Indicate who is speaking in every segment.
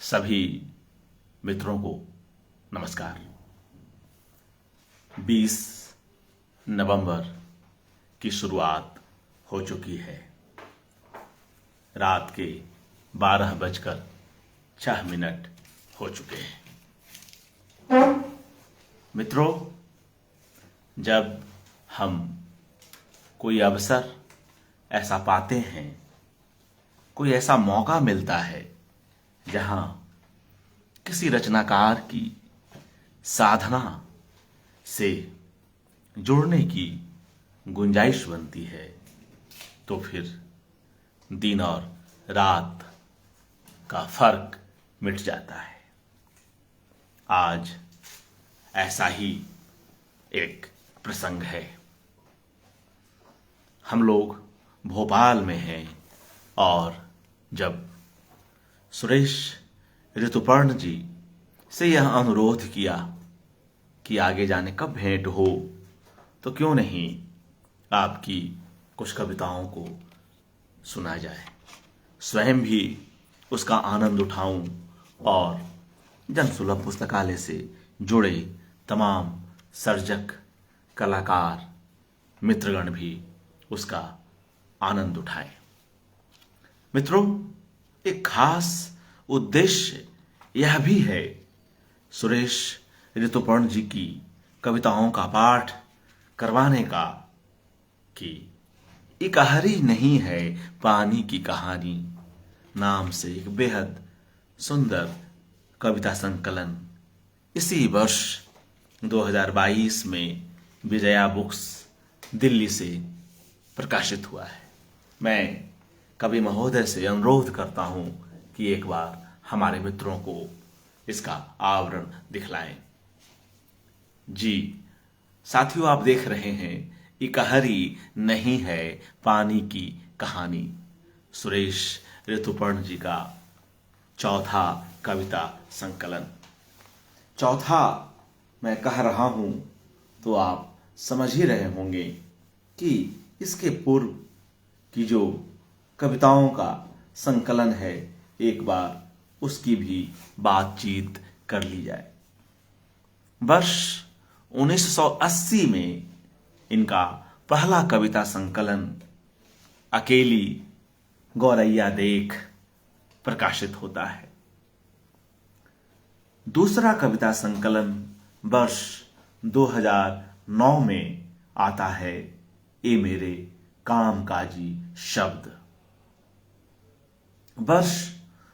Speaker 1: सभी मित्रों को नमस्कार। 20 नवंबर की शुरुआत हो चुकी है। रात के 12:06 हो चुके हैं। मित्रों, जब हम कोई अवसर ऐसा पाते हैं, कोई ऐसा मौका मिलता है जहां किसी रचनाकार की साधना से जुड़ने की गुंजाइश बनती है, तो फिर दिन और रात का फर्क मिट जाता है। आज ऐसा ही एक प्रसंग है। हम लोग भोपाल में हैं और जब सुरेश ऋतुपर्ण जी से यह अनुरोध किया कि आगे जाने कब भेंट हो, तो क्यों नहीं आपकी कुछ कविताओं को सुना जाए, स्वयं भी उसका आनंद उठाऊं और जनसुलभ पुस्तकालय से जुड़े तमाम सर्जक, कलाकार, मित्रगण भी उसका आनंद उठाएं। मित्रों, एक खास उद्देश्य यह भी है सुरेश ऋतुपर्ण जी की कविताओं का पाठ करवाने का कि इकहरी नहीं है पानी की कहानी नाम से एक बेहद सुंदर कविता संकलन इसी वर्ष 2022 में विजया बुक्स दिल्ली से प्रकाशित हुआ है। मैं कवि महोदय से अनुरोध करता हूं कि एक बार हमारे मित्रों को इसका आवरण दिखलाएं। जी साथियों, आप देख रहे हैं इकहरी नहीं है पानी की कहानी, सुरेश ऋतुपर्ण जी का चौथा कविता संकलन। चौथा मैं कह रहा हूं तो आप समझ ही रहे होंगे कि इसके पूर्व की जो कविताओं का संकलन है, एक बार उसकी भी बातचीत कर ली जाए। वर्ष 1980 में इनका पहला कविता संकलन अकेली गौरैया देख प्रकाशित होता है। दूसरा कविता संकलन वर्ष 2009 में आता है, ए मेरे कामकाजी शब्द। वर्ष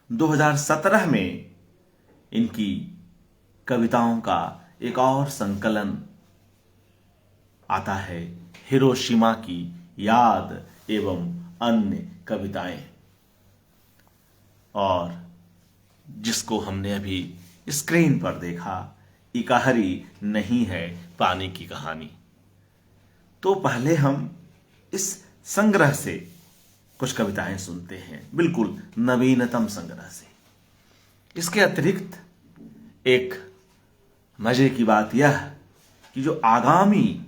Speaker 1: 2017 में इनकी कविताओं का एक और संकलन आता है, हिरोशिमा की याद एवं अन्य कविताएं, और जिसको हमने अभी स्क्रीन पर देखा, इकहरी नहीं है पानी की कहानी। तो पहले हम इस संग्रह से कुछ कविताएं सुनते हैं, बिल्कुल नवीनतम संग्रह से। इसके अतिरिक्त एक मजे की बात यह कि जो आगामी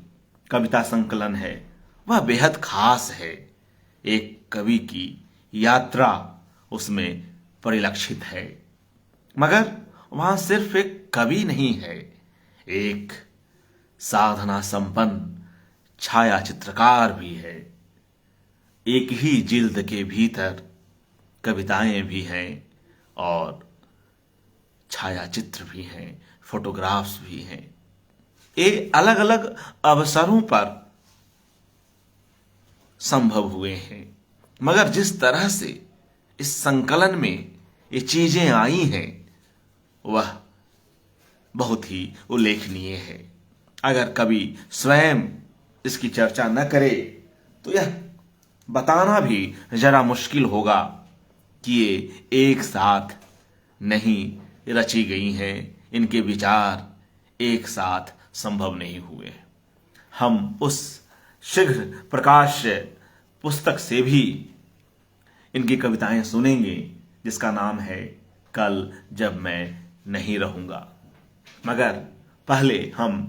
Speaker 1: कविता संकलन है वह बेहद खास है। एक कवि की यात्रा उसमें परिलक्षित है, मगर वहां सिर्फ एक कवि नहीं है, एक साधना संपन्न छाया चित्रकार भी है। एक ही जिल्द के भीतर कविताएं भी हैं और छायाचित्र भी हैं, फोटोग्राफ्स भी हैं। ये अलग अलग अवसरों पर संभव हुए हैं, मगर जिस तरह से इस संकलन में ये चीजें आई हैं वह बहुत ही उल्लेखनीय है। अगर कवि स्वयं इसकी चर्चा न करे तो यह बताना भी जरा मुश्किल होगा कि ये एक साथ नहीं रची गई हैं, इनके विचार एक साथ संभव नहीं हुए। हम उस शीघ्र प्रकाश पुस्तक से भी इनकी कविताएं सुनेंगे जिसका नाम है कल जब मैं नहीं रहूंगा। मगर पहले हम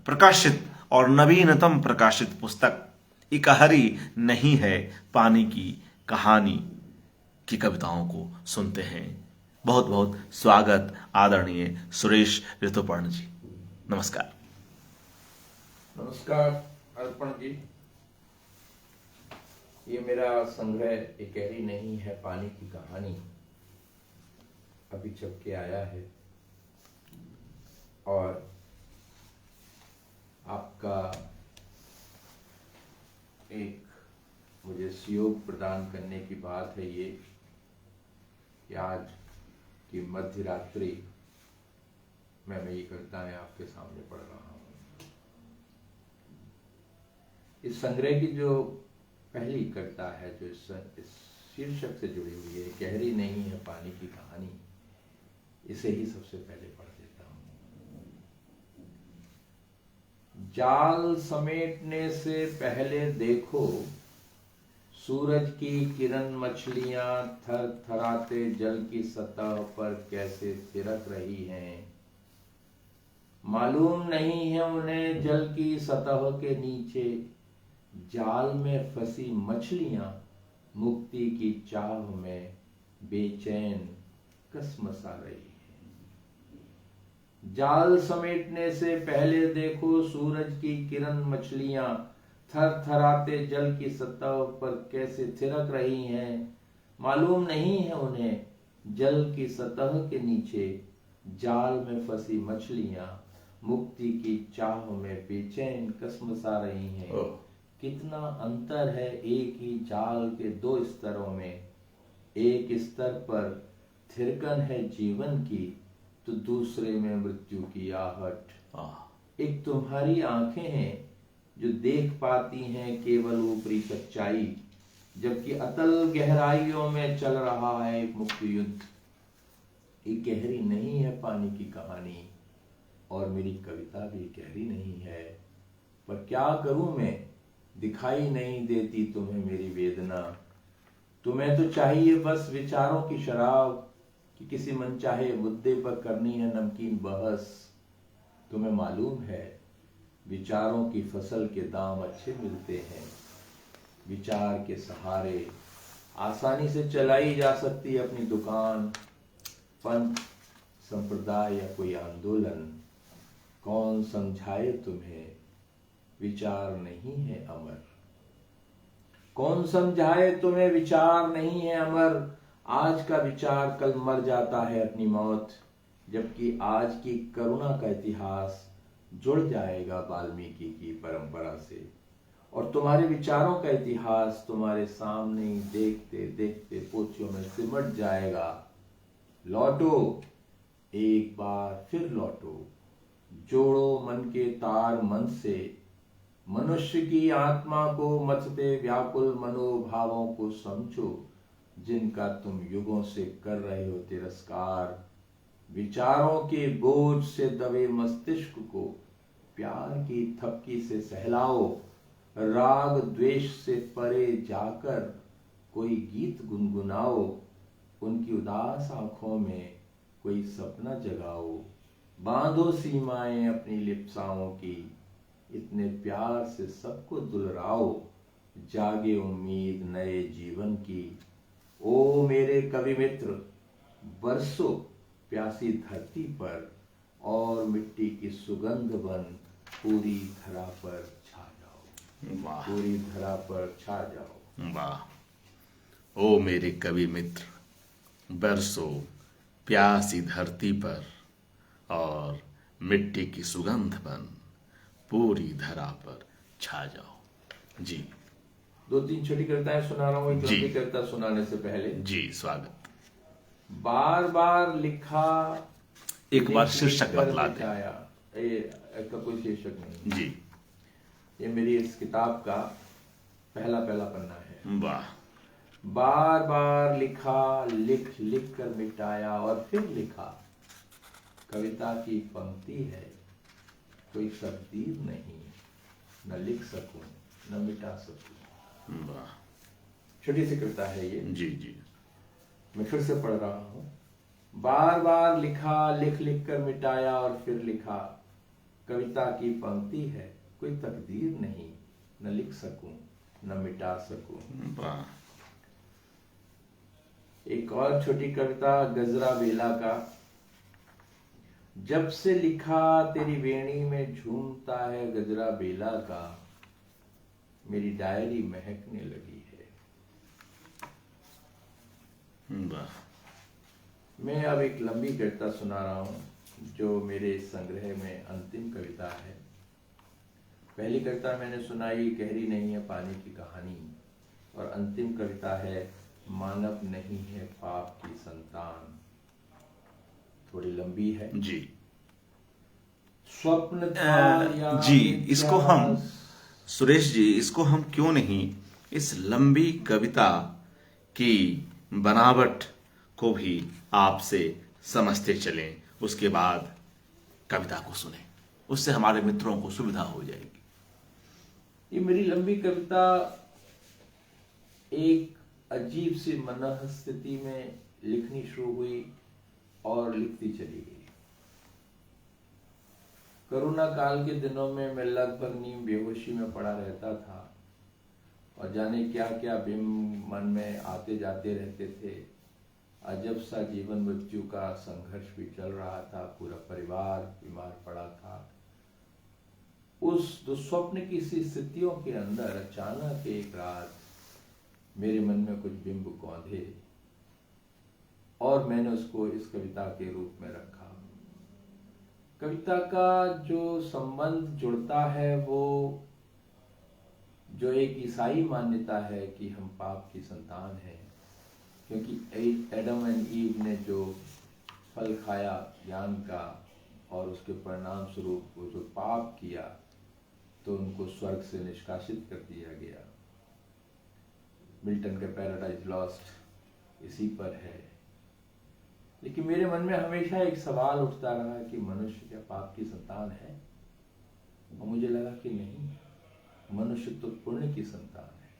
Speaker 1: प्रकाशित और नवीनतम प्रकाशित पुस्तक इकहरी नहीं है पानी की कहानी की कविताओं को सुनते हैं। बहुत बहुत स्वागत आदरणीय सुरेश ऋतुपर्ण जी। नमस्कार।
Speaker 2: नमस्कार अर्पण जी। ये मेरा संग्रह एक गहरी नहीं है पानी की कहानी अभी छप के आया है और आपका एक मुझे सहयोग प्रदान करने की बात है ये कि आज की मध्य रात्रि मैं ये कविताएं आपके सामने पढ़ रहा हूँ। इस संग्रह की जो पहली कविता है जो इस शीर्षक से जुड़ी हुई है, गहरी नहीं है पानी की कहानी, इसे ही सबसे पहले पढ़ देता हूँ। जाल समेटने से पहले देखो सूरज की किरण मछलियां थर थराते जल की सतह पर कैसे थिरक रही हैं। मालूम नहीं है उन्हें जल की सतह के नीचे जाल में फंसी मछलियां मुक्ति की चाह में बेचैन कसमसा रही हैं। जाल समेटने से पहले देखो सूरज की किरण मछलियां थर थराते जल की सतह पर कैसे थिरक रही हैं। मालूम नहीं है उन्हें जल की सतह के नीचे जाल में फंसी मछलियां मुक्ति की चाह में बेचैन कसमसा रही हैं। कितना अंतर है एक ही जाल के दो स्तरों में। एक स्तर पर थिरकन है जीवन की तो दूसरे में मृत्यु की आहट। एक तुम्हारी आंखें हैं जो देख पाती हैं केवल ऊपरी सच्चाई, जबकि अतल गहराइयों में चल रहा है एक मुक्ति युद्ध। ये गहरी नहीं है पानी की कहानी और मेरी कविता भी गहरी नहीं है, पर क्या करूं मैं, दिखाई नहीं देती तुम्हें मेरी वेदना। तुम्हें तो चाहिए बस विचारों की शराब कि किसी मनचाहे मुद्दे पर करनी है नमकीन बहस। तुम्हें मालूम है विचारों की फसल के दाम अच्छे मिलते हैं। विचार के सहारे आसानी से चलाई जा सकती है अपनी दुकान। पंथ, संप्रदाय या कोई आंदोलन, कौन समझाए तुम्हें विचार नहीं है अमर। कौन समझाए तुम्हें विचार नहीं है अमर। आज का विचार कल मर जाता है अपनी मौत, जबकि आज की करुणा का इतिहास जुड़ जाएगा वाल्मीकि की परंपरा से और तुम्हारे विचारों का इतिहास तुम्हारे सामने ही देखते देखते पोथियों में सिमट जाएगा। लौटो, एक बार फिर लौटो, जोड़ो मन के तार मन से। मनुष्य की आत्मा को मथते व्याकुल मनोभावों को समझो, जिनका तुम युगों से कर रहे हो तिरस्कार। विचारों के बोझ से दबे मस्तिष्क को प्यार की थपकी से सहलाओ। राग द्वेष से परे जाकर कोई गीत गुनगुनाओ। उनकी उदास आंखों में कोई सपना जगाओ। बांधो सीमाएं अपनी लिप्साओं की, इतने प्यार से सबको दुलराओ। जागे उम्मीद नए जीवन की। ओ मेरे कवि मित्र, बरसो प्यासी धरती पर और मिट्टी की सुगंध बन पूरी धरा पर छा जाओ।
Speaker 1: वाह,
Speaker 2: पूरी धरा पर छा जाओ।
Speaker 1: वाह। ओ मेरे कवि मित्र, बरसो प्यासी धरती पर और मिट्टी की सुगंध बन पूरी धरा पर छा जाओ। जी,
Speaker 2: दो तीन छोटी कविताएं सुना रहा हूँ। एक
Speaker 1: जी।
Speaker 2: लंबी कविता सुनाने से पहले
Speaker 1: जी स्वागत।
Speaker 2: बार बार लिखा,
Speaker 1: एक बार
Speaker 2: लिख
Speaker 1: शीर्षक
Speaker 2: कर
Speaker 1: बतला दें।
Speaker 2: मिटाया। इसका कोई शीर्षक नहीं।
Speaker 1: जी,
Speaker 2: ये मेरी इस किताब का पहला पन्ना है।
Speaker 1: वाह।
Speaker 2: बार बार लिखा, लिख लिख कर मिटाया और फिर लिखा। कविता की पंक्ति है, कोई तकदीर नहीं, न लिख सकूं न मिटा सकूं।
Speaker 1: वाह,
Speaker 2: छोटी सी कविता है ये।
Speaker 1: जी जी।
Speaker 2: मैं फिर से पढ़ रहा हूं। बार बार लिखा, लिख लिख कर मिटाया और फिर लिखा। कविता की पंक्ति है, कोई तकदीर नहीं, न लिख सकूं न मिटा सकूं।
Speaker 1: वाह।
Speaker 2: एक और छोटी कविता गजरा बेला का। जब से लिखा तेरी वेणी में झूमता है गजरा बेला का, मेरी डायरी महकने लगी है।
Speaker 1: वाह।
Speaker 2: मैं अब एक लंबी कविता सुना रहा हूं जो मेरे संग्रह में अंतिम कविता है। पहली कविता मैंने सुनाई गहरी नहीं है पानी की कहानी, और अंतिम कविता है मानव नहीं है पाप की संतान। थोड़ी लंबी है
Speaker 1: जी
Speaker 2: स्वप्न था या
Speaker 1: जी,
Speaker 2: मिथ्या।
Speaker 1: इसको हम सुरेश जी, इसको हम क्यों नहीं इस लंबी कविता की बनावट को भी आपसे समझते चलें, उसके बाद कविता को सुने, उससे हमारे मित्रों को सुविधा हो जाएगी।
Speaker 2: ये मेरी लंबी कविता एक अजीब सी मनः स्थिति में लिखनी शुरू हुई और लिखती चली गई। कोरोना काल के दिनों में मैं लगभग नींद बेहोशी में पड़ा रहता था और जाने क्या क्या बिंब मन में आते जाते रहते थे। अजब सा जीवन मृत्यु का संघर्ष भी चल रहा था, पूरा परिवार बीमार पड़ा था। उस दुस्वप्न की सी स्थितियों के अंदर अचानक एक रात मेरे मन में कुछ बिंब कौंधे और मैंने उसको इस कविता के रूप में रखा। कविता का जो संबंध जुड़ता है वो जो एक ईसाई मान्यता है कि हम पाप की संतान हैं, क्योंकि एडम एंड ईव ने जो फल खाया ज्ञान का और उसके परिणाम स्वरूप वो जो पाप किया तो उनको स्वर्ग से निष्कासित कर दिया गया। मिल्टन के पैराडाइज लॉस्ट इसी पर है। लेकिन मेरे मन में हमेशा एक सवाल उठता रहा कि मनुष्य क्या पाप की संतान है? और मुझे लगा कि नहीं, मनुष्य तो पुण्य की संतान है।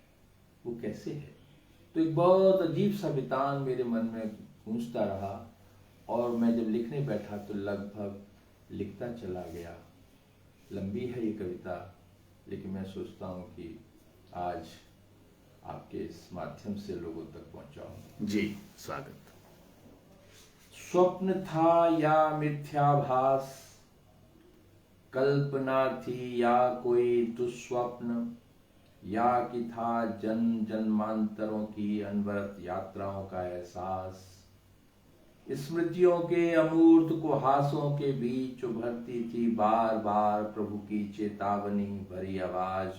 Speaker 2: वो कैसे है? तो एक बहुत अजीब सा वितान मेरे मन में गूंजता रहा और मैं जब लिखने बैठा तो लगभग लिखता चला गया। लंबी है ये कविता, लेकिन मैं सोचता हूँ कि आज आपके इस माध्यम से लोगों तक पहुंचाऊं।
Speaker 1: जी, स्वागत।
Speaker 2: स्वप्न था या मिथ्याभास, कल्पना थी या कोई दुस्वप्न, या कि था जन्म जन्मांतरों की अनवरत यात्राओं का एहसास। स्मृतियों के अमूर्त कुहासों के बीच उभरती थी बार बार प्रभु की चेतावनी भरी आवाज।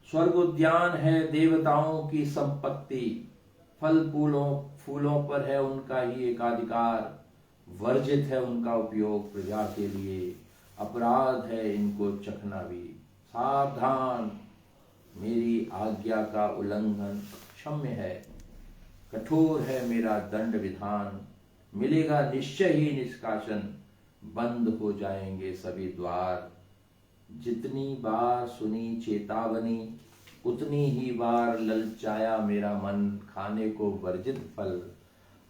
Speaker 2: स्वर्गोद्यान है देवताओं की संपत्ति, फल फूलों पर है उनका ही एकाधिकार। वर्जित है उनका उपयोग प्रजा के लिए, अपराध है इनको चखना भी। सावधान, मेरी आज्ञा का उल्लंघन क्षम्य है, कठोर है मेरा दंड विधान। मिलेगा निश्चय ही निष्कासन, बंद हो जाएंगे सभी द्वार। जितनी बार सुनी चेतावनी, उतनी ही बार ललचाया मेरा मन। खाने को वर्जित फल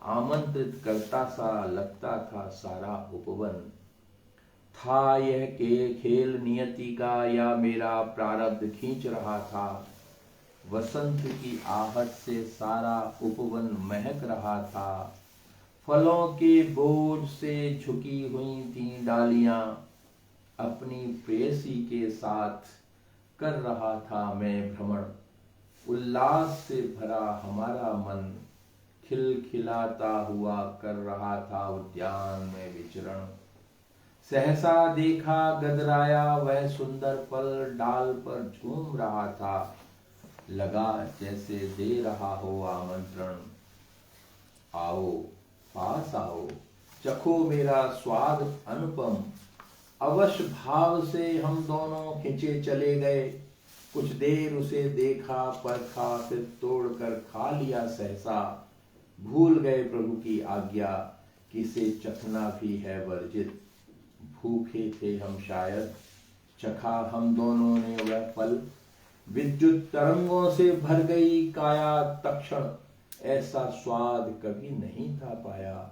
Speaker 2: आमंत्रित करता सा लगता था सारा उपवन। था यह के खेल नियति का या मेरा प्रारब्ध खींच रहा था। वसंत की आहट से सारा उपवन महक रहा था। फलों के बोझ से झुकी हुई थी डालियां, अपनी प्रेयसी के साथ कर रहा था मैं भ्रमण। उल्लास से भरा हमारा मन खिलखिलाता हुआ कर रहा था उद्यान में विचरण। सहसा देखा गदराया वह सुंदर पल डाल पर झूम रहा था। लगा जैसे दे रहा हो आमंत्रण। आओ पास आओ, चखो मेरा स्वाद अनुपम। अवश्य भाव से हम दोनों खिंचे चले गए। कुछ देर उसे देखा परखा, फिर तोड़कर खा लिया सहसा। भूल गए प्रभु की आज्ञा, किसे चखना भी है वर्जित। भूखे थे हम शायद, चखा हम दोनों ने वह फल। विद्युत तरंगों से भर गई काया तक्षण, ऐसा स्वाद कभी नहीं था पाया।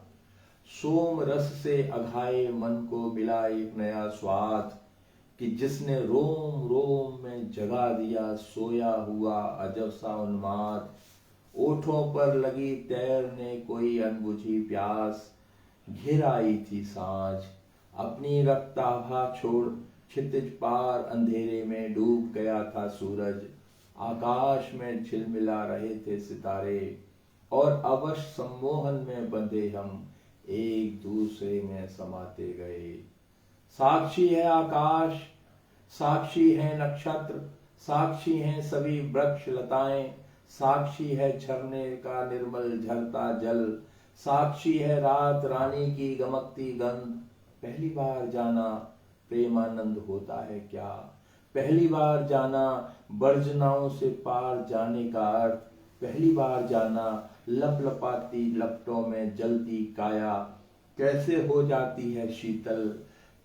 Speaker 2: सोम रस से अघाए मन को मिला एक नया स्वाद। कि जिसने रोम रोम में जगा दिया सोया हुआ अजब सा उन्माद। ओठों पर लगी तैरने कोई अनबुझी प्यास, घिर आई थी सांझ अपनी रक्ताभा छोड़, क्षितिज पार अंधेरे में डूब गया था सूरज। आकाश में झिलमिला रहे थे सितारे और अवश सम्मोहन में बंधे हम एक दूसरे में समाते गए। साक्षी है आकाश, साक्षी है नक्षत्र, साक्षी हैं सभी वृक्ष लताएं, साक्षी है झरने का निर्मल झरता जल, साक्षी है रात रानी की गमकती गंध। पहली बार जाना प्रेमानंद होता है क्या, पहली बार जाना वर्जनाओं से पार जाने का अर्थ, पहली बार जाना लपलपाती लपटों में जलती काया कैसे हो जाती है शीतल,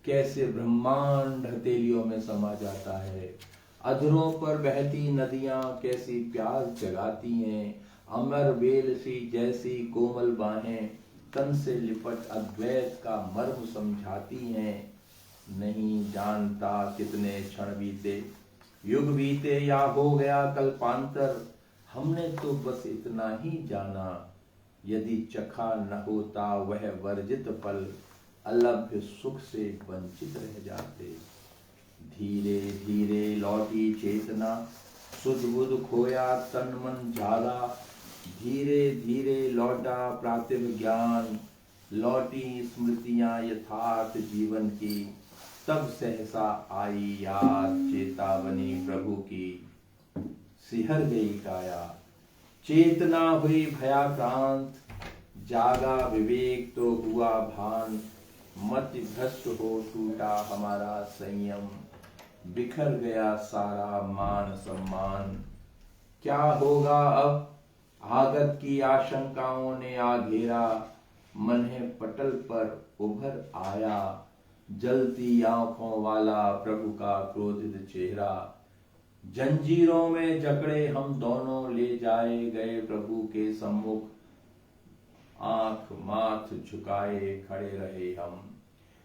Speaker 2: कैसे ब्रह्मांड हथेलियों में समा जाता है। अधरों पर बहती नदियां कैसी प्यास जगाती हैं, अमर बेल सी जैसी कोमल बाहें तन से लिपट अद्वैत का मर्म समझाती हैं। नहीं जानता कितने क्षण बीते, युग बीते या हो गया कल्पांतर, हमने तो बस इतना ही जाना, यदि चखा न होता वह वर्जित फल, अलभ्य सुख से वंचित रह जाते। धीरे धीरे लौटी चेतना, सुध बुध खोया तन मन जागा, धीरे धीरे लौटा प्रातिभ ज्ञान, लौटी स्मृतियां यथार्थ जीवन की, तब सहसा आई याद चेतावनी प्रभु की। सिहर गई काया, चेतना हुई भयाक्रांत, जागा विवेक तो हुआ भान, मति भ्रष्ट हो टूटा हमारा संयम, बिखर गया सारा मान सम्मान। क्या होगा अब आगत की आशंकाओं ने आ घेरा, मन है पटल पर उभर आया, जलती आंखों वाला प्रभु का क्रोधित चेहरा। जंजीरों में जकड़े हम दोनों ले जाए गए प्रभु के सम्मुख, आंख माथ झुकाए खड़े रहे हम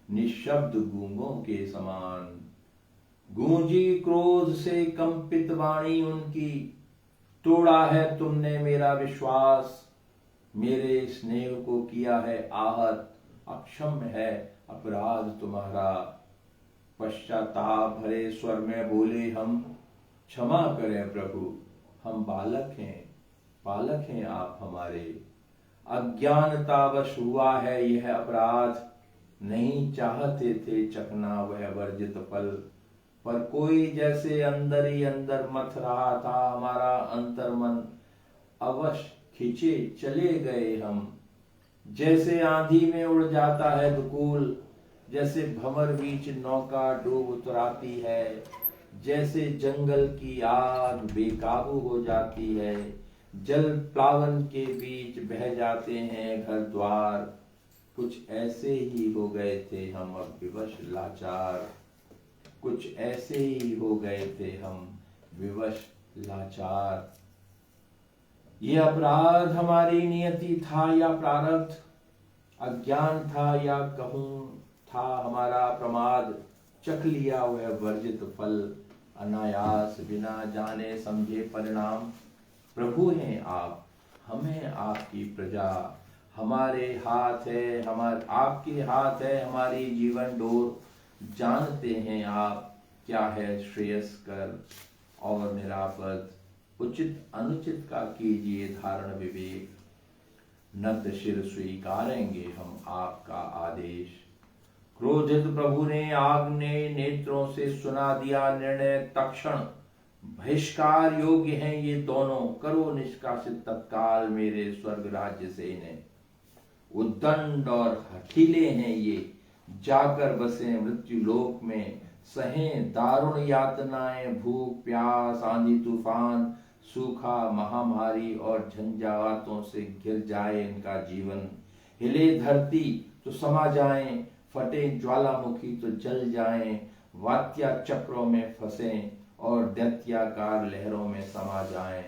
Speaker 2: निशब्द गूंगों के समान। गूंजी क्रोध से कंपित वाणी उनकी, तोड़ा है तुमने मेरा विश्वास, मेरे स्नेह को किया है आहत, अक्षम है अपराध तुम्हारा। पश्चाताप भरे स्वर में बोले हम, क्षमा करें प्रभु, हम बालक हैं, पालक हैं आप हमारे। अज्ञानतावश हुआ है यह अपराध, नहीं चाहते थे चखना वह वर्जित फल, पर कोई जैसे अंदर ही अंदर मथ रहा था हमारा अंतर मन। अवश्य खिंचे चले गए हम, जैसे आंधी में उड़ जाता है दुकूल, जैसे भंवर बीच नौका डूब उतराती है, जैसे जंगल की आग बेकाबू हो जाती है, जल प्लावन के बीच बह जाते हैं घर द्वार। कुछ ऐसे ही हो गए थे हम अब विवश लाचार, कुछ ऐसे ही हो गए थे हम विवश लाचार। ये अपराध हमारी नियति था या प्रारब्ध, अज्ञान था या कहूं था हमारा प्रमाद। चख लिया वह वर्जित फल अनायास, बिना जाने समझे परिणाम। प्रभु हैं आप, हमें आपकी प्रजा, हमारे हाथ है आपके हाथ है हमारी जीवन डोर। जानते हैं आप क्या है श्रेयस्कर और निरापद, उचित अनुचित का कीजिए धारण विवेक। नत शिर स्वीकारेंगे हम आपका आदेश। क्रोधित प्रभु ने आग्नेय नेत्रों से सुना दिया निर्णय तक्षण, बहिष्कार योग्य हैं ये दोनों, करो निष्कासित तत्काल मेरे स्वर्ग राज्य से इन्हें। उद्दंड और हठीले हैं ये, जाकर बसे मृत्यु लोक में, सहें दारुण यातनाएं भूख प्यास आंधी तूफान, सूखा महामारी और झंझावातों से घिर जाए इनका जीवन। हिले धरती तो समा जाएं, फटे ज्वालामुखी तो जल जाएं, वात्या चक्रों में फंसें और दैत्याकार लहरों में समा जाएं।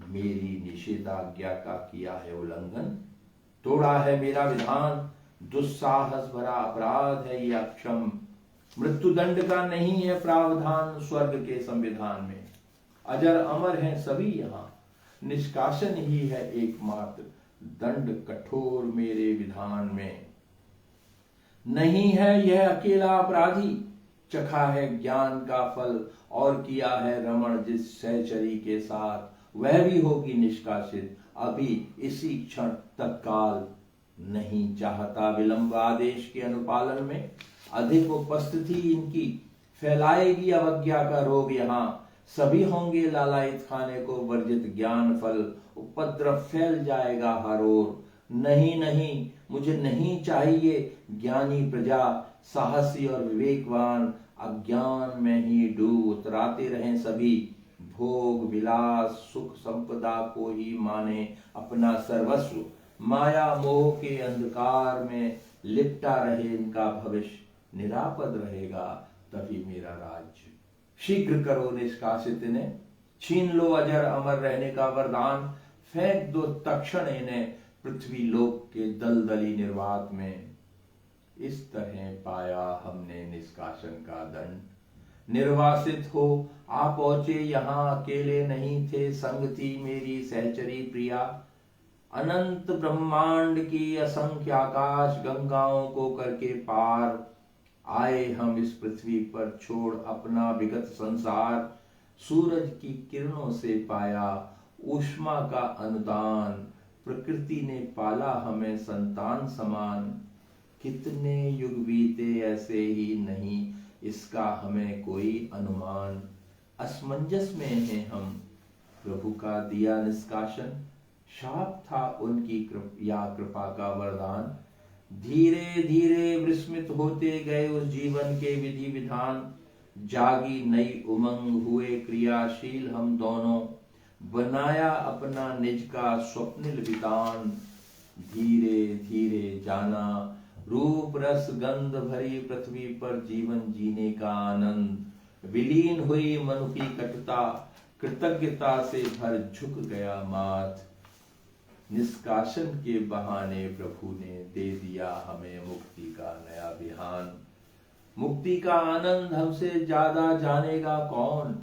Speaker 2: मेरी निषेधाज्ञा का किया है उल्लंघन, तोड़ा है मेरा विधान, दुस्साहस भरा अपराध है ये अक्षम। मृत्यु दंड का नहीं है प्रावधान स्वर्ग के संविधान में। अजर अमर हैं सभी यहाँ, निष्कासन ही है एकमात्र दंड कठोर मेरे विधान में। नहीं है यह अकेला अपराधी, चखा है ज्ञान का फल और किया है रमण जिस सहचरी के साथ, वह भी होगी निष्कासित अभी इसी क्षण तत्काल। नहीं चाहता विलंब आदेश के अनुपालन में, अधिक उपस्थिति इनकी फैलाएगी अवज्ञा का रोग यहाँ। सभी होंगे लालायित खाने को वर्जित ज्ञान फल, उपद्रव फैल जाएगा हर ओर। नहीं नहीं मुझे नहीं चाहिए ज्ञानी प्रजा, साहसी और विवेकवान अज्ञान में ही डूब उतराते रहें सभी। भोग विलास सुख संपदा को ही माने अपना सर्वस्व, माया मोह के अंधकार में लिपटा रहे इनका भविष्य, निरापद रहेगा तभी मेरा राज्य। शीघ्र करो निष्कासित इन्हें, छीन लो अजर अमर रहने का वरदान, फेंक दो तक्षण इन्हें पृथ्वी लोक के दलदली निर्वात में। इस तरह पाया हमने निष्कासन का दंड। निर्वासित हो आप पहुंचे यहाँ, अकेले नहीं थे, संग थी मेरी सहचरी प्रिया। अनंत ब्रह्मांड की असंख्य आकाश गंगाओं को करके पार, आए हम इस पृथ्वी पर छोड़ अपना विगत संसार। सूरज की किरणों से पाया ऊष्मा का अनुदान, प्रकृति ने पाला हमें संतान समान। कितने युग बीते ऐसे ही नहीं इसका हमें कोई अनुमान। असमंजस में हैं हम, प्रभु का दिया निष्कासन, शाप था उनकी कृपा का वरदान। धीरे धीरे विस्मित होते गए उस जीवन के विधि विधान, जागी नई उमंग हुए क्रियाशील हम दोनों, बनाया अपना निज का स्वप्निल वितान। धीरे धीरे जाना रूप रस गंध भरी पृथ्वी पर जीवन जीने का आनंद, विलीन हुई मन की कटुता, कृतज्ञता से भर झुक गया माथ। निष्कासन के बहाने प्रभु ने दे दिया हमें मुक्ति का नया विहान। मुक्ति का आनंद हमसे ज्यादा जानेगा कौन,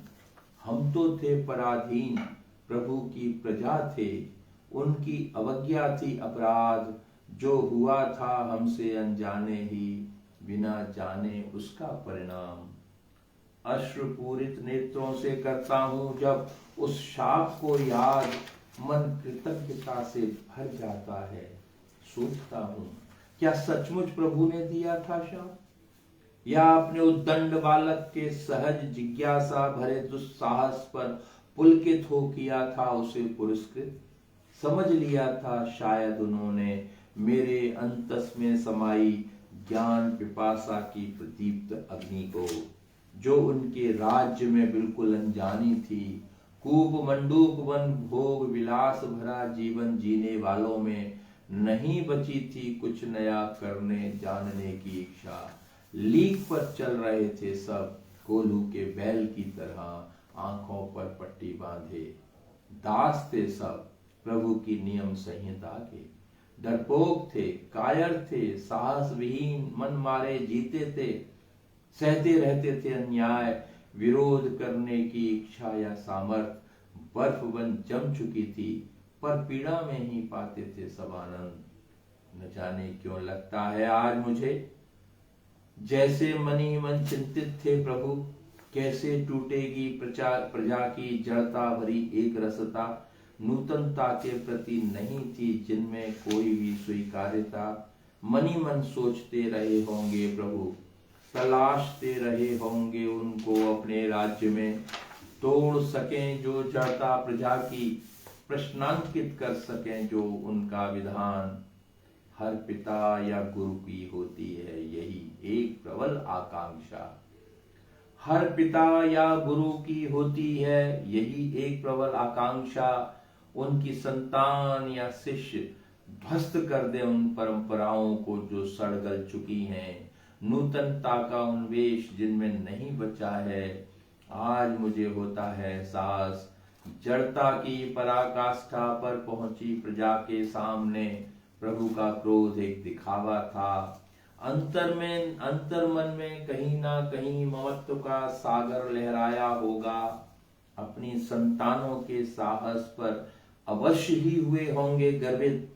Speaker 2: हम तो थे पराधीन प्रभु की प्रजा थे, उनकी अवज्ञा थी अपराध। जो हुआ था हमसे अनजाने ही, बिना जाने उसका परिणाम। अश्रुपूरित नेत्रों से करता हूं जब उस शाप को याद, मन कृतज्ञता से भर जाता है। सोचता हूं क्या सचमुच प्रभु ने दिया था शाप, या अपने उद्दंड बालक के सहज जिज्ञासा भरे दुस्साहस पर पुलकित हो किया था उसे पुरस्कृत। समझ लिया था शायद उन्होंने मेरे अंतस में समाई ज्ञान पिपासा की प्रदीप्त अग्नि को, जो उनके राज्य में बिल्कुल अनजानी थी। कूप मंडूक वन भोग विलास भरा जीवन जीने वालों में नहीं बची थी कुछ नया करने जानने की इच्छा। लीक पर चल रहे थे सब कोल्हू के बैल की तरह, आंखों पर पट्टी बांधे। दास थे सब प्रभु की नियम संहिता के, डरपोक थे, कायर थे, साहस विहीन, मन मारे जीते थे। सहते रहते थे अन्याय, विरोध करने की इच्छा या सामर्थ बर्फ बन जम चुकी थी, पर पीड़ा में ही पाते थे सब आनंद। न जाने क्यों लगता है आज मुझे, जैसे मन ही मन चिंतित थे प्रभु, कैसे टूटेगी प्रजा की जड़ता भरी एक रसता। नूतनता के प्रति नहीं थी जिनमें कोई भी स्वीकार्यता। मन ही मन सोचते रहे होंगे प्रभु, तलाशते रहे होंगे उनको अपने राज्य में। तोड़ सकें जो जड़ता प्रजा की, प्रश्नांकित कर सकें जो उनका विधान। हर पिता या गुरु की होती है यही एक प्रबल आकांक्षा। हर पिता या गुरु की होती है यही एक प्रबल आकांक्षा, उनकी संतान या शिष्य ध्वस्त कर दे उन परंपराओं को जो सड़ गल चुकी हैं। नूतनता का उन्वेष जिनमें नहीं बचा है। आज मुझे होता है एहसास, जड़ता की पराकाष्ठा पर पहुंची प्रजा के सामने प्रभु का क्रोध एक दिखावा था। अंतर मन में कहीं ना कहीं ममत्व का सागर लहराया होगा। अपनी संतानों के साहस पर अवश्य ही हुए होंगे गर्वित।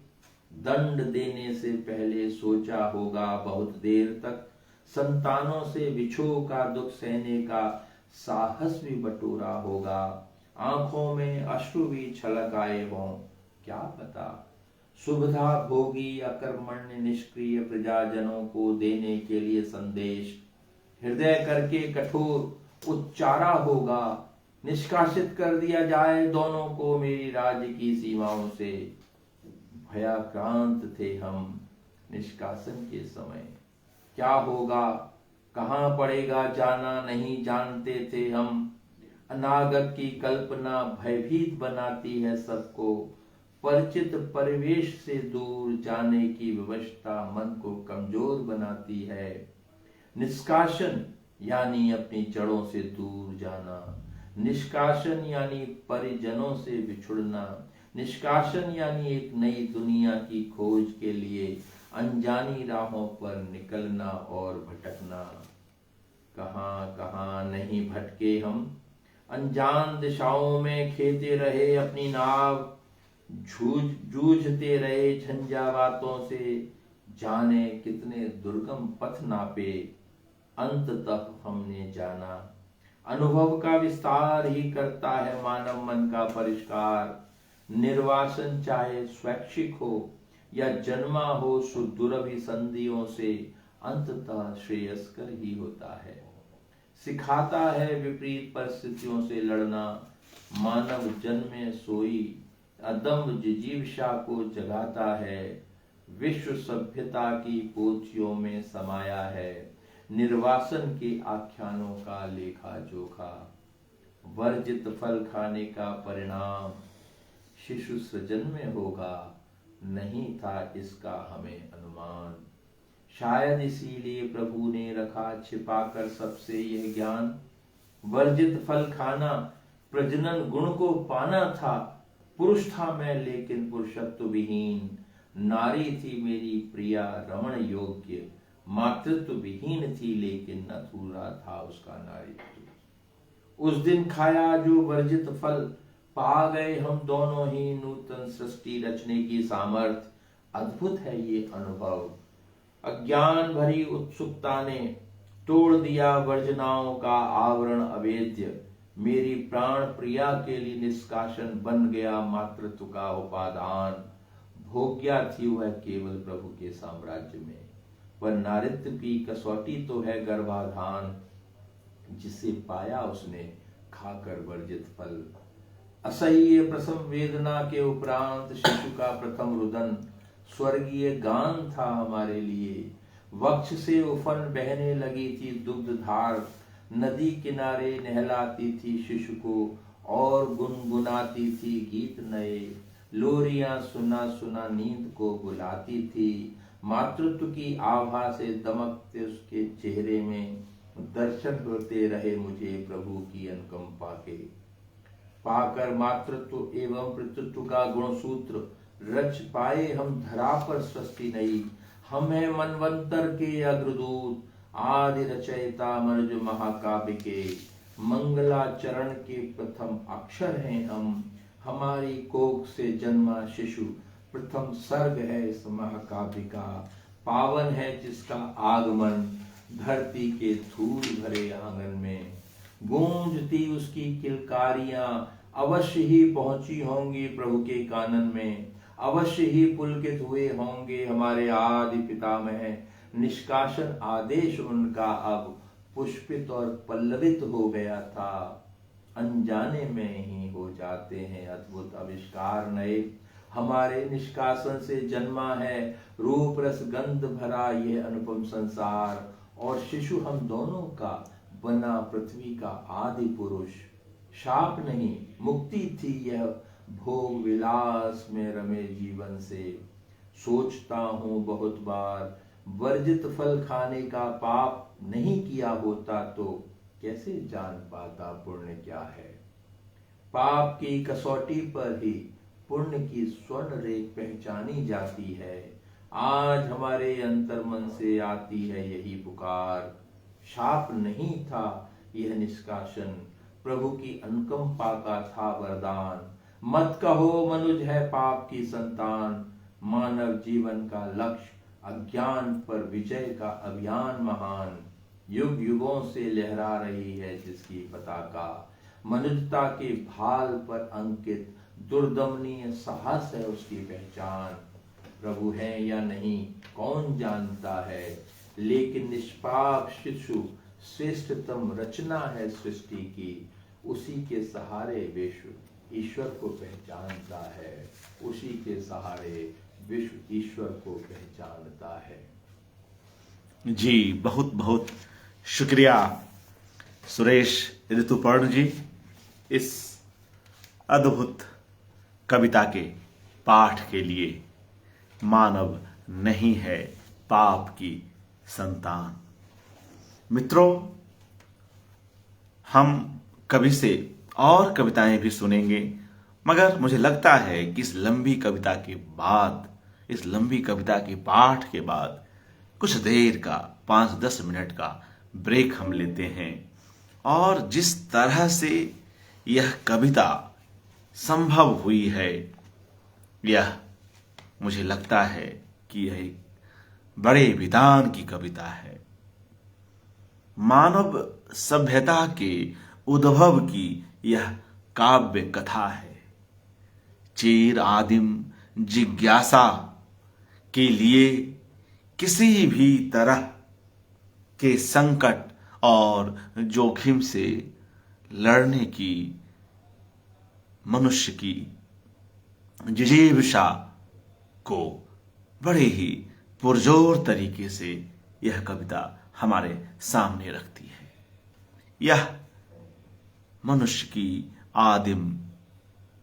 Speaker 2: दंड देने से पहले सोचा होगा बहुत देर तक। संतानों से विछोह का दुख सहने का साहस भी बटोरा होगा। आंखों में अश्रु भी छलक आए हों, क्या पता। सुविधा भोगी अकर्मण्य निष्क्रिय प्रजाजनों को देने के लिए संदेश हृदय करके कठोर उच्चारा होगा। निष्कासित कर दिया जाए दोनों को मेरी राज्य की सीमाओं से। भयाक्रांत थे हम निष्कासन के समय। क्या होगा कहाँ पड़ेगा जाना नहीं जानते थे हम। अनागत की कल्पना भयभीत बनाती है सबको। परिचित परिवेश से दूर जाने की व्यवस्था मन को कमजोर बनाती है। निष्कासन यानी अपनी जड़ों से दूर जाना। निष्कासन यानी परिजनों से बिछुड़ना। निष्कासन यानी एक नई दुनिया की खोज के लिए अनजानी राहों पर निकलना और भटकना। कहां कहां नहीं भटके हम। अनजान दिशाओं में खेते रहे अपनी नाव। जूझते रहे झंझावातों से। जाने कितने दुर्गम पथ नापे। अंततः हमने जाना। अनुभव का विस्तार ही करता है मानव मन का परिष्कार। निर्वासन चाहे स्वैच्छिक हो या जन्मा हो सुदुरभिसंधियों से अंततः श्रेयस्कर ही होता है। सिखाता है विपरीत परिस्थितियों से लड़ना। मानव जन्मे सोई अदम्भ जिजीविषा को जगाता है। विश्व सभ्यता की पोथियों में समाया है निर्वासन के आख्यानों का लेखा जोखा। वर्जित फल खाने का परिणाम शिशु सृजन में होगा। नहीं था इसका हमें अनुमान। शायद इसीलिए प्रभु ने रखा छिपाकर सबसे यह ज्ञान। वर्जित फल खाना प्रजनन गुण को पाना था। पुरुष था मैं लेकिन पुरुषत्व विहीन। नारी थी मेरी प्रिया रमण योग्य। मातृत्व विहीन थी लेकिन अधूरा था उसका नारीत्व। उस दिन खाया जो वर्जित फल पा गए हम दोनों ही नूतन सृष्टि रचने की सामर्थ। अद्भुत है ये अनुभव। अज्ञान भरी उत्सुकता ने तोड़ दिया वर्जनाओं का आवरण अवेद्य। मेरी प्राण प्रिया के लिए निष्कासन बन गया मातृत्व का उपादान। भोग्या थी वह केवल प्रभु के साम्राज्य में। पर नारित्व की कसौटी तो है गर्भाधान। जिसे पाया उसने खाकर वर्जित फल। असह्य प्रसव वेदना के उपरांत शिशु का प्रथम रुदन स्वर्गीय गान था हमारे लिए। वक्ष से उफन बहने लगी थी दुग्ध धार। नदी किनारे नहलाती थी शिशु को और गुनगुनाती थी गीत नए। लोरियां सुना सुना नींद को बुलाती थी। मातृत्व की आभा से दमकते उसके चेहरे में दर्शन होते रहे मुझे प्रभु की अनुकंपा के। पाकर मातृत्व एवं पितृत्व का गुणसूत्र रच पाए हम धरा पर सृष्टि नई। हम है मनवंतर के अग्रदूत आदि रचयिता मनुज महाकाव्य के। मंगलाचरण के प्रथम अक्षर हैं हम। हमारी कोख से जन्मा शिशु प्रथम सर्ग है इस महाकाव्य का। पावन है जिसका आगमन धरती के धूल भरे आंगन में। गूंजती उसकी किलकारियां अवश्य ही पहुंची होंगी प्रभु के कानन में। अवश्य ही पुलकित हुए होंगे हमारे आदि पितामह। निष्कासन आदेश उनका अब पुष्पित और पल्लवित हो गया था। अनजाने में ही हो जाते हैं अद्भुत आविष्कार नए। हमारे निष्कासन से जन्मा है रूप रस गंध भरा यह अनुपम संसार। और शिशु हम दोनों का बना पृथ्वी का आदि पुरुष। शाप नहीं मुक्ति थी यह भोग विलास में रमे जीवन से। सोचता हूँ बहुत बार वर्जित फल खाने का पाप नहीं किया होता तो कैसे जान पाता पुण्य क्या है। पाप की कसौटी पर ही पुण्य की स्वर्ण रेख पहचानी जाती है। आज हमारे अंतर मन से आती है यही पुकार। शाप नहीं था यह निष्कासन, प्रभु की अनुकंपा का था वरदान। मत कहो मनुज है पाप की संतान, मानव जीवन का लक्ष्य अज्ञान पर विजय का अभियान महान। युग युगों से लहरा रही है जिसकी पताका, मनुष्यता के भाल पर अंकित दुर्दमनीय साहस है उसकी पहचान। प्रभु है या नहीं कौन जानता है, लेकिन निष्पाप शिशु श्रेष्ठतम रचना है सृष्टि की। उसी के सहारे विश्व ईश्वर को पहचानता है, उसी के सहारे विश्व ईश्वर को पहचानता है।
Speaker 1: जी, बहुत बहुत शुक्रिया सुरेश ऋतुपर्ण जी, इस अद्भुत कविता के पाठ के लिए। मानव नहीं है पाप की संतान। मित्रों, हम कवि से और कविताएं भी सुनेंगे, मगर मुझे लगता है कि इस लंबी कविता के बाद, इस लंबी कविता के पाठ के बाद कुछ देर का 5-10 मिनट का ब्रेक हम लेते हैं। और जिस तरह से यह कविता संभव हुई है, यह मुझे लगता है कि यह एक बड़े विधान की कविता है। मानव सभ्यता के उद्भव की यह काव्य कथा है। चिर आदिम जिज्ञासा के लिए किसी भी तरह के संकट और जोखिम से लड़ने की मनुष्य की जिजीविषा को बड़े ही पुरजोर तरीके से यह कविता हमारे सामने रखती है। यह मनुष्य की आदिम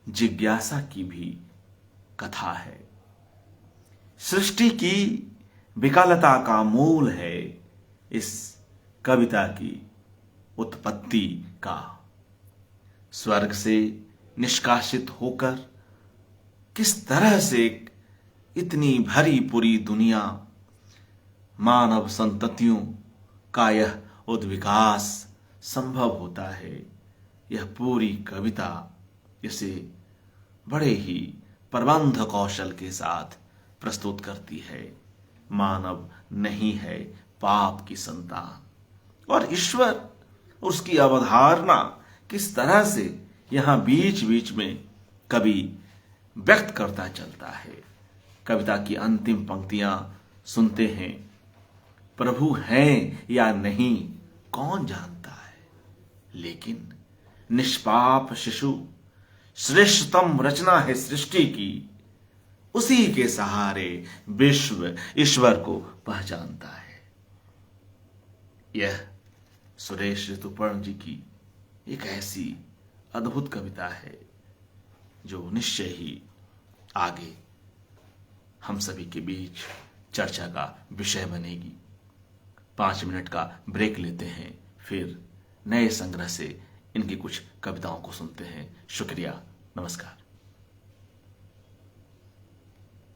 Speaker 1: जिज्ञासा की भी कथा है। सृष्टि की विकलता का मूल है इस कविता की उत्पत्ति का। स्वर्ग से निष्कासित होकर किस तरह से इतनी भरी पूरी दुनिया, मानव संततियों का यह उद्विकास संभव होता है, यह पूरी कविता इसे बड़े ही प्रबंध कौशल के साथ प्रस्तुत करती है। मानव नहीं है पाप की संतान। और ईश्वर और उसकी अवधारणा किस तरह से यहां बीच बीच में कवि व्यक्त करता चलता है। कविता की अंतिम पंक्तियां सुनते हैं, प्रभु हैं या नहीं कौन जानता है, लेकिन निष्पाप शिशु श्रेष्ठतम रचना है सृष्टि की। उसी के सहारे विश्व ईश्वर को पहचानता है। यह सुरेश ऋतुपर्ण जी की एक ऐसी अद्भुत कविता है जो निश्चय ही आगे हम सभी के बीच चर्चा का विषय बनेगी। 5 मिनट का ब्रेक लेते हैं, फिर नए संग्रह से इनकी कुछ कविताओं को सुनते हैं। शुक्रिया, नमस्कार।